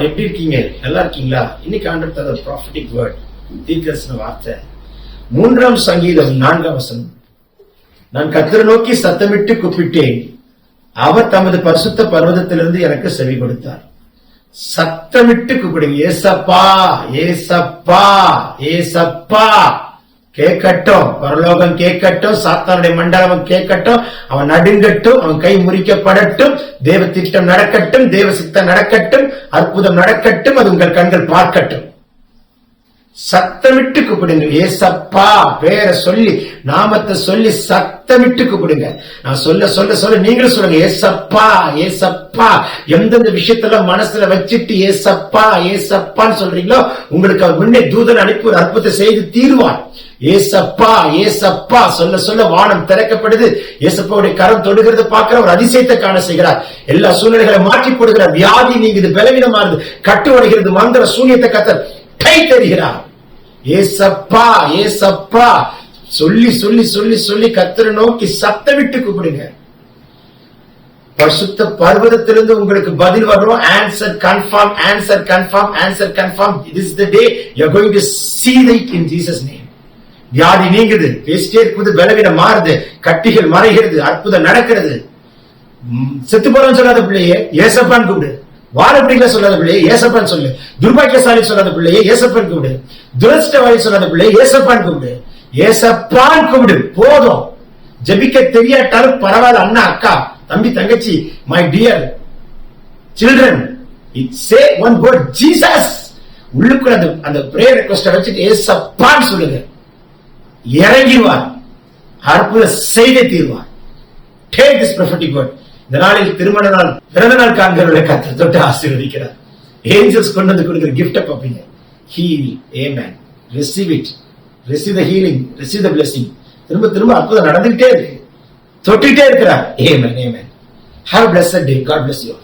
Lord, எப்படி இருக்கீங்க? நல்லா இருக்கீங்களா? இன்னைக்கு ஆண்டவர் தர ப்ராஃபட்டிக் வேர்ட், தீர்க்கதரிசன வார்த்தை. 3ஆம் சங்கீதம் 4ஆம் வசனம். நான் கர்த்தரை நோக்கி சத்தமிட்டு கூப்பிட்டேன், அவர் தமது பரிசுத்த பர்வதத்திலிருந்து எனக்கு செவி கொடுத்தார். சத்தமிட்டு கூப்பிடுங்க. ஏசப்பா, ஏசப்பா, ஏசப்பா. கேட்கட்டும், பரலோகம் கேட்கட்டும், சாத்தானுடைய மண்டலம் கேட்கட்டும், அவன் நடுங்கட்டும், அவன் கை முறிக்கப்படட்டும், தேவ திட்டம் நடக்கட்டும், தேவ சித்தம் நடக்கட்டும், அற்புதம் நடக்கட்டும், அது உங்கள் கண்கள் பார்க்கட்டும். சத்தமிட்டு கூப்பிடுங்க. ஏசப்பா பேரை சொல்லி, நாமத்தை சொல்லி சத்தமிட்டு கூப்பிடுங்க. நான் சொல்ல சொல்ல சொல்ல நீங்களும் சொல்லுங்க, ஏசப்பா, ஏசப்பா. எந்தெந்த விஷயத்துல மனசுல வச்சுட்டு ஏசப்பா ஏசப்பான்னு சொல்றீங்களோ, உங்களுக்கு அவர் முன்னே தூதன் அனுப்பி ஒரு அற்புதத்தை செய்து தீர்வார். ஏசப்பா, ஏசப்பா சொல்ல சொல்ல வானம் திறக்கப்படுது. ஏசப்பாவுடைய கரம் தொடுகிறது பார்க்கிற ஒரு அதிசயத்தை காண செய்கிறார். எல்லா சூழ்நிலைகளை மாற்றி போடுகிறார். வியாதி நீங்குது, பலவீனமானது, கட்டு உடைகிறது, மந்திர சூனியத்தை கத்தர் கை தருகிறார். ஏசப்பா, ஏசப்பா சொல்லி சொல்லி சொல்லி சொல்லி கர்த்தரை நோக்கி சத்தமிட்டு கூப்பிடுங்க. பரிசுத்த பர்வதத்திலிருந்து உங்களுக்கு பதில் வரும். Answer confirm, answer confirm, answer confirm. This is the day you are going to see it in Jesus name. வியாதி நீங்குது, பேசிட்டே இருக்குது, பலவீனம் மாறுது, கட்டிகள் மறைகிறது, அற்புதம் நடக்கிறது. செத்து போறோம்னு சொல்லாத பிள்ளையே ஏசப்பான்னு கூப்பிடு. வாரப்படிகள சொல்லாத பிள்ளையே ஏசப்பான்னு சொல்லு. துர்பாக்கியசாலி சொல்லாத பிள்ளையே ஏசப்பான்னு கூப்பிடு. துரஷ்டவாளி சொல்லாத பிள்ளையே ஏசப்பான்னு கூப்பிடு. ஏசப்பான்னு கூப்பிடு. போதும். ஜெபிக்க தெரியாட்டாலும் பரவாயில்ல. அண்ணா, அக்கா, தம்பி, தங்கச்சி, my dear children, say one word, Jesus. உள்ளுக்குள்ள அந்த பிரேயர் ரிக்வெஸ்ட் வச்சுட்டு ஏசப்பான்னு சொல்லுங்க. இறங்கிடுவார், அற்புதம் செய்தே தீர்வார். Take this prophetic word. இந்த நாளில் திருமண நாள், பிறந்த நாள் காண்கிறவர்களை கர்த்தர் தொட்டு ஆசீர்வதிக்கிறார். ஏஞ்சல்ஸ் கொண்டு வந்து கொடுக்கிற கிஃப்ட பார்ப்பீங்க. Heal, amen. Receive it. Receive the healing. Receive the blessing. திரும்ப திரும்ப அற்புதம் நடந்துகிட்டே இருக்கு, தொட்டுகிட்டே இருக்கிறார். Amen, amen. Have a blessed day. God bless you.